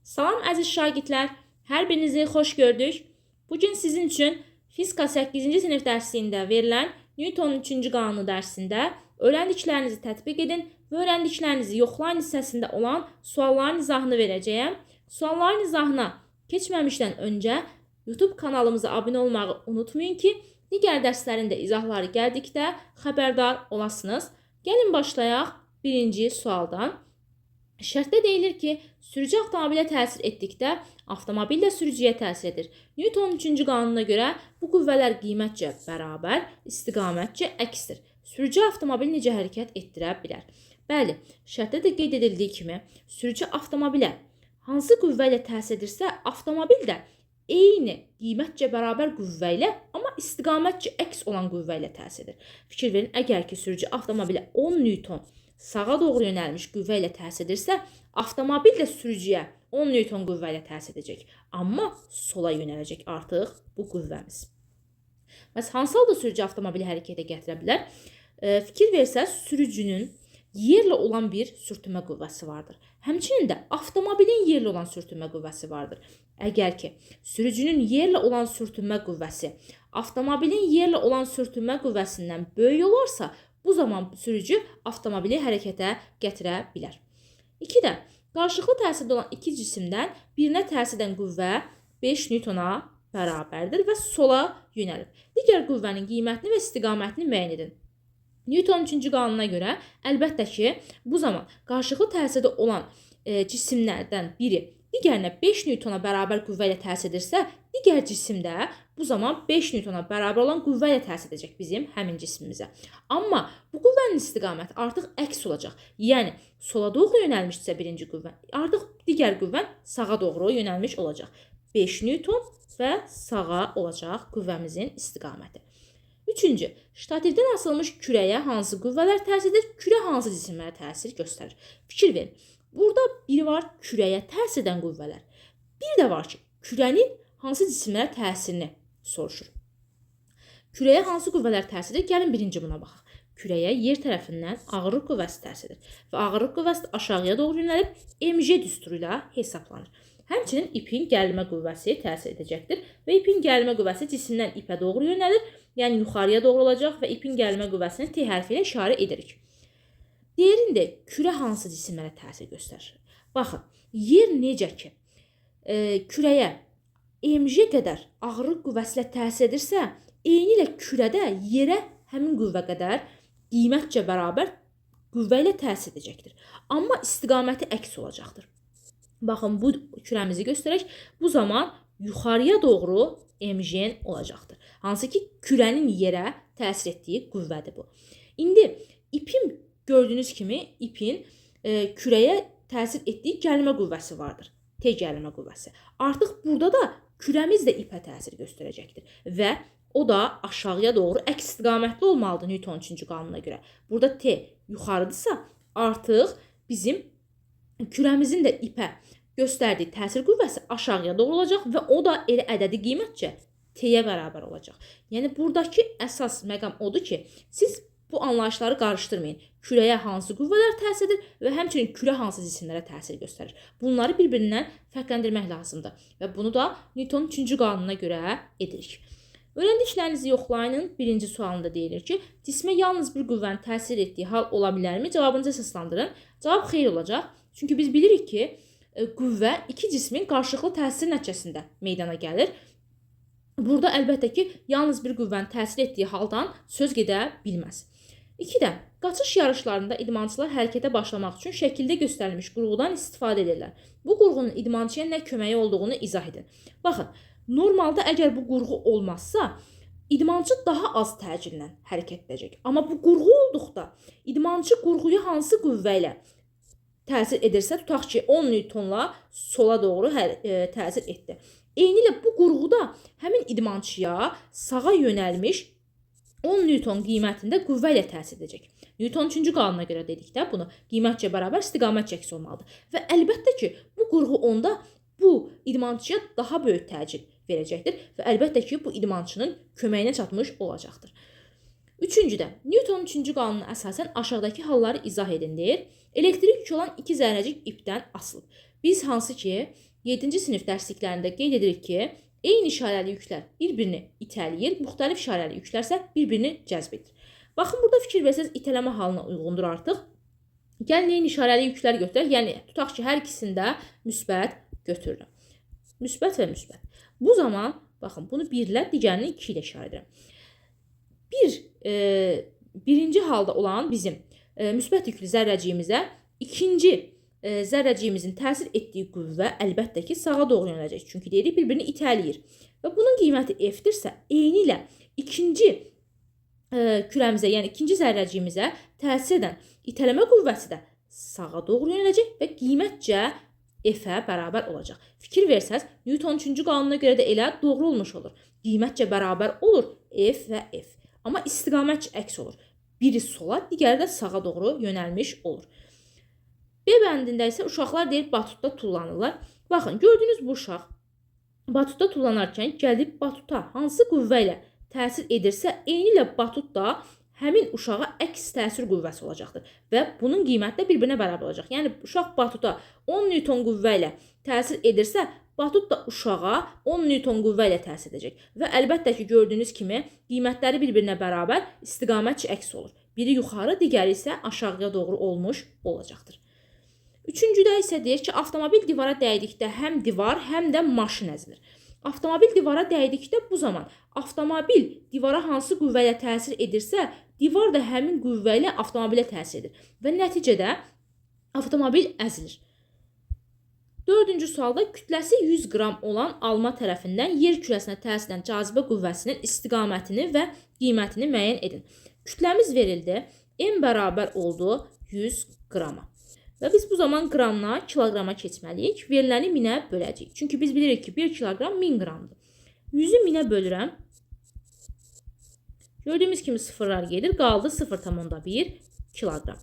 Salam əziz şagirdlər, hər birinizi xoş gördük. Bugün sizin üçün fizika 8-ci sinif dərsliyində verilən Newtonun 3-cü qanunu dərsində öyrəndiklərinizi tətbiq edin və öyrəndiklərinizi yoxlayın hissəsində olan sualların izahını verəcəyəm. Sualların izahına keçməmişdən öncə YouTube kanalımıza abunə olmağı unutmayın ki, digər dərslərin də izahları gəldikdə xəbərdar olasınız. Gəlin başlayaq birinci sualdan. Şərtdə deyilir ki, sürücü avtomobilə təsir etdikdə avtomobil də sürücüyə təsir edir. Newtonun 3-cü qanununa görə bu qüvvələr qiymətcə bərabər, istiqamətcə əksdir. Sürücü avtomobil necə hərəkət etdirə bilər? Bəli, şərtdə də qeyd edildiyi kimi, sürücü avtomobilə hansı qüvvə ilə təsir edirsə, avtomobil də eyni qiymətcə bərabər qüvvə ilə, amma istiqamətcə əks olan qüvvə ilə təsir edir. Fikir verin, əgər ki, sürücü avtomobilə 10 Newton sağa doğru yönəlmiş qüvvə ilə təsir edirsə, avtomobil də sürücüyə 10 Newton qüvvə ilə təsir edəcək. Amma sola yönələcək artıq bu qüvvəmiz. Bəs hansı halda sürücü avtomobili hərəkətə gətirə bilər? Fikir versəz, sürücünün yerlə olan bir sürtünmə qüvvəsi vardır. Həmçinin də avtomobilin yerlə olan sürtünmə qüvvəsi vardır. Əgər ki, sürücünün yerlə olan sürtünmə qüvvəsi avtomobilin yerlə olan sürtünmə qüvvəsindən böyük olarsa, bu zaman sürücü avtomobili hərəkətə gətirə bilər. 2-də, qarşılıqlı təsirdə olan iki cisimdən birinə təsir edən qüvvə 5 Newtona bərabərdir və sola yönəlir. Digər qüvvənin qiymətini və istiqamətini müəyyən edin. Newtonun 3-cü qanununa görə, əlbəttə ki, bu zaman qarşılıqlı təsirdə olan cisimlərdən biri digərinə 5 Newtona bərabər qüvvə ilə təsir edirsə, digər cisim də bu zaman 5 Newtona bərabər olan qüvvə ilə təsir edəcək bizim həmin cismimizə. Amma bu qüvvənin istiqaməti artıq əks olacaq. Yəni, sola doğru yönəlmişsə birinci qüvvə, artıq digər qüvvə sağa doğru yönəlmiş olacaq. 5 Newton və sağa olacaq qüvvəmizin istiqaməti. 3-cü, ştativdən asılmış kürəyə hansı qüvvələr təsir edir, kürə hansı cisimlərə təsir göstərir? Fikir verin. Burada biri var kürəyə təsir edən qüvvələr. Bir də var ki, kürənin hansı cisimlərə təsirini soruşur. Kürəyə hansı qüvvələr təsir edir? Gəlin birinci buna baxaq. Kürəyə yer tərəfindən ağırlıq qüvvəsi təsir edir. Və ağırlıq qüvvəsi aşağıya doğru yönəlib MG düsturu ilə hesablanır. Həmçinin ipin gərilmə qüvvəsi təsir edəcəkdir. Və ipin gərilmə qüvvəsi cisimdən ipə doğru yönəlir. Yəni yuxarıya doğru olacaq və ipin gərilmə qüvvəsini T hərfi ilə işarə edirik. Deyirində kürə hansı cisimlərə təsir göstərir? Baxın, yer necə ki, kürəyə MG qədər ağırlıq qüvvəsi ilə təsir edirsə, eyni ilə kürədə yerə həmin qüvvə qədər qiymətcə bərabər qüvvə ilə təsir edəcəkdir. Amma istiqaməti əks olacaqdır. Baxın, bu kürəmizi göstərək. Bu zaman yuxarıya doğru MG olacaqdır. Hansı ki, kürənin yerə təsir etdiyi qüvvədir bu. İndi ipin gördüyünüz kimi ipin kürəyə təsir etdiyi gərilmə qüvvəsi vardır. T gərilmə qüvvəsi. Artıq burada da kürəmiz də ipə təsir göstərəcəkdir. Və o da aşağıya doğru əks istiqamətli olmalıdır Newtonun 3-cü qanununa görə. Burada T yuxarıdırsa, artıq bizim kürəmizin də ipə göstərdiyi təsir qüvvəsi aşağıya doğru olacaq və o da elə ədədi qiymətcə T-yə bərabər olacaq. Yəni, buradakı əsas məqam odur ki, siz bu anlayışları qarışdırmayın. Kürəyə hansı qüvvələr təsir edir və həmçinin kürə hansı cisimlərə təsir göstərir. Bunları bir-birindən fərqləndirmək lazımdır. Və bunu da Newtonun 3-cü qanununa görə edirik. Öyrəndiklərinizi yoxlayın. Birinci sualında deyilir ki, cismə yalnız bir qüvvənin təsir etdiyi hal ola bilərmi? Cavabınızı əsaslandırın. Cavab xeyr olacaq. Çünki biz bilirik ki, qüvvə iki cismin qarşılıqlı təsir nəticəsində meydana gəlir. Burada əlbəttə ki, yalnız bir qüvvənin təsir etdiyi haldan söz gedə bilməz. 2-də, qaçış yarışlarında idmançılar hərəkətə başlamaq üçün şəkildə göstərilmiş qurğudan istifadə edirlər. Bu qurğunun idmançıya nə köməyi olduğunu izah edin. Baxın, normalda əgər bu qurğu olmazsa, idmançı daha az təcillə hərəkət edəcək. Amma bu qurğu olduqda, idmançı qurğuya hansı qüvvə ilə təsir edirsə, tutaq ki, 10 Newtonla sola doğru təsir etdi. Eyni ilə bu qurğuda həmin idmançıya sağa yönəlmiş 10 Newton qiymətində qüvvə ilə təsir edəcək. Newtonun 3-cü qanununa görə dedikdə bunu qiymətcə bərabər istiqamət əks olmalıdır. Və əlbəttə ki, bu qurğu onda bu idmançıya daha böyük təcil verəcəkdir və əlbəttə ki, bu idmançının köməyinə çatmış olacaqdır. Üçüncüdə, Newtonun 3-cü qanununa əsasən aşağıdakı halları izah edin deyir. Elektrik yükü olan iki zərrəcik ipdən asılıb. Biz hansı ki 7-ci sinif dərsliklərində qeyd edirik ki, eyni işarəli yüklər bir-birini itələyir, müxtəlif işarəli yüklərsə bir-birini cəzb edir. Baxın, burada fikir versəz itələmə halına uyğundur artıq. Gəlin eyni işarəli yüklər götürək. Yəni, tutaq ki, hər ikisində müsbət götürürəm. Müsbət və müsbət. Bu zaman, baxın, bunu 1 ilə, digərini 2 ilə işarə edirəm. Birinci halda olan bizim müsbət yüklü zərrəciyimizə ikinci zərrəciyimizin təsir etdiyi qüvvə əlbəttə ki, sağa doğru yönələcək. Çünki deyirik, bir-birini itələyir. Və bunun qiyməti F-dirsə, eyni ilə ikinci kürəmizə, yəni ikinci zərrəciyimizə təsir edən itələmə qüvvəsi də sağa doğru yönələcək və qiymətcə F-ə bərabər olacaq. Fikir versəz, Newton 3-cü qanuna görə də elə doğru olmuş olur. Qiymətcə bərabər olur F və F. Amma istiqamət əks olur. Biri sola, digəri də sağa doğru yönəlmiş olur. B bəndində isə uşaqlar deyir, batutda tullanırlar. Baxın, gördüyünüz bu uşaq batutda tullanarkən gəlib batuta hansı qüvvə ilə təsir edirsə, eyni ilə batut da həmin uşağa əks təsir qüvvəsi olacaqdır. Və bunun qiyməti də bir-birinə bərabər olacaq. Yəni, uşaq batuta 10 Newton qüvvə ilə təsir edirsə, batut da uşağa 10 Newton qüvvə ilə təsir edəcək. Və əlbəttə ki, gördüyünüz kimi qiymətləri bir-birinə bərabər, istiqamət əks olur. Biri yuxarı, digəri isə aşağıya doğru olmuş olacaqdır. Üçüncüdə isə deyir ki, avtomobil divara dəydikdə həm divar, həm də maşın əzilir. Avtomobil divara dəydikdə bu zaman avtomobil divara hansı qüvvə ilə təsir edirsə, divar da həmin qüvvə ilə avtomobilə təsir edir. Və nəticədə avtomobil əzilir. Dördüncü sualda kütləsi 100 qram olan alma tərəfindən yer kürəsinə təsir edən cazibə qüvvəsinin istiqamətini və qiymətini müəyyən edin. Kütləmiz verildi. M bərabər oldu 100 qrama. Və biz bu zaman qramla kiloqrama keçməliyik. Veriləni 1000-ə böləcəyik. Çünki biz bilirik ki, 1 kiloqram 1000 qramdır. 100-ü 1000-ə bölürəm. Gördüyümüz kimi sıfırlar gedir. Qaldı 0,1 kiloqram.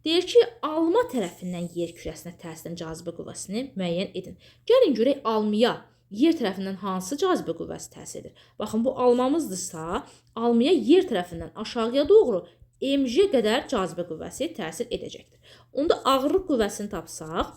Deyir ki, alma tərəfindən yer kürəsinə təsir edən cazibə qüvvəsini müəyyən edin. Gəlin görək almaya yer tərəfindən hansı cazibə qüvvəsi təsir edir. Baxın, bu almamızdırsa, almaya yer tərəfindən aşağıya doğru mg qədər cazibə qüvvəsi təsir edəcəkdir. Onda ağırlıq qüvvəsini tapsaq,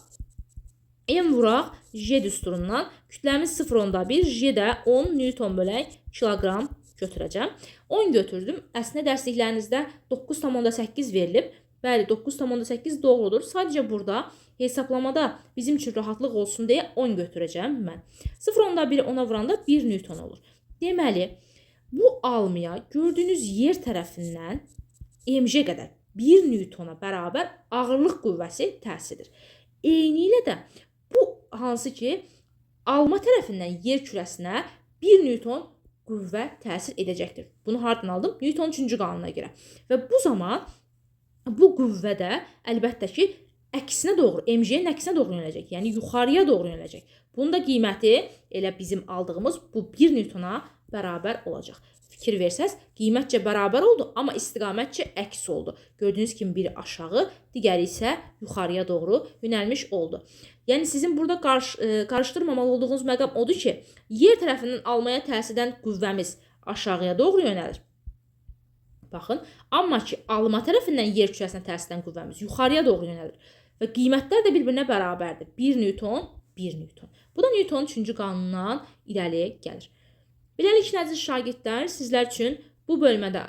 m vuraq j düsturundan, kütləmiz 0,1, j də 10 Newton bölək kiloqram götürəcəm. 10 götürdüm. Əslində dərsliklərinizdə 9,8 verilib. Bəli, 9,8 doğrudur. Sadəcə burada hesablamada bizim üçün rahatlıq olsun deyə 10 götürəcəm mən. 0,1-i 10-a vuranda 1 Newton olur. Deməli, bu almaya gördüyünüz yer tərəfindən mg qədər 1 Newtona bərabər ağırlıq qüvvəsi təsir edir. Eyni ilə də bu hansı ki, alma tərəfindən yer kürəsinə 1 Newton qüvvə təsir edəcəkdir. Bunu hardan aldım? Newton 3-cü qanuna görə. Və bu zaman bu qüvvə də əlbəttə ki, əksinə doğru, mg-nin əksinə doğru yönələcək. Yəni, yuxarıya doğru yönələcək. Bunun da qiyməti elə bizim aldığımız bu 1 Newtona bərabər olacaq. Fikir versəz, qiymətcə bərabər oldu, amma istiqamətcə əks oldu. Gördüyünüz kimi biri aşağı, digəri isə yuxarıya doğru yönəlmiş oldu. Yəni, sizin burada qarışdırmamalı olduğunuz məqam odur ki, yer tərəfindən almaya təsir edən qüvvəmiz aşağıya doğru yönəlir. Baxın, amma ki, alma tərəfindən yer kürəsinə təsir edən qüvvəmiz yuxarıya doğru yönəlir. Və qiymətlər də bir-birinə bərabərdir. 1 Newton, 1 Newton. Bu da Newtonun 3-cü qanunundan irəli gəlir. Beləliklə, əziz şagirdlər, sizlər üçün bu bölmədə,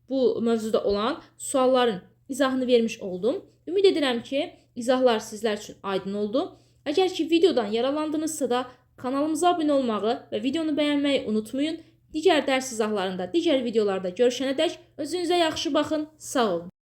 bu mövzuda olan sualların izahını vermiş oldum. Ümid edirəm ki, izahlar sizlər üçün aydın oldu. Əgər ki, videodan yaralandınızsa da kanalımıza abunə olmağı və videonu bəyənməyi unutmayın. Digər dərs izahlarında, digər videolarda görüşənədək özünüzə yaxşı baxın. Sağ olun.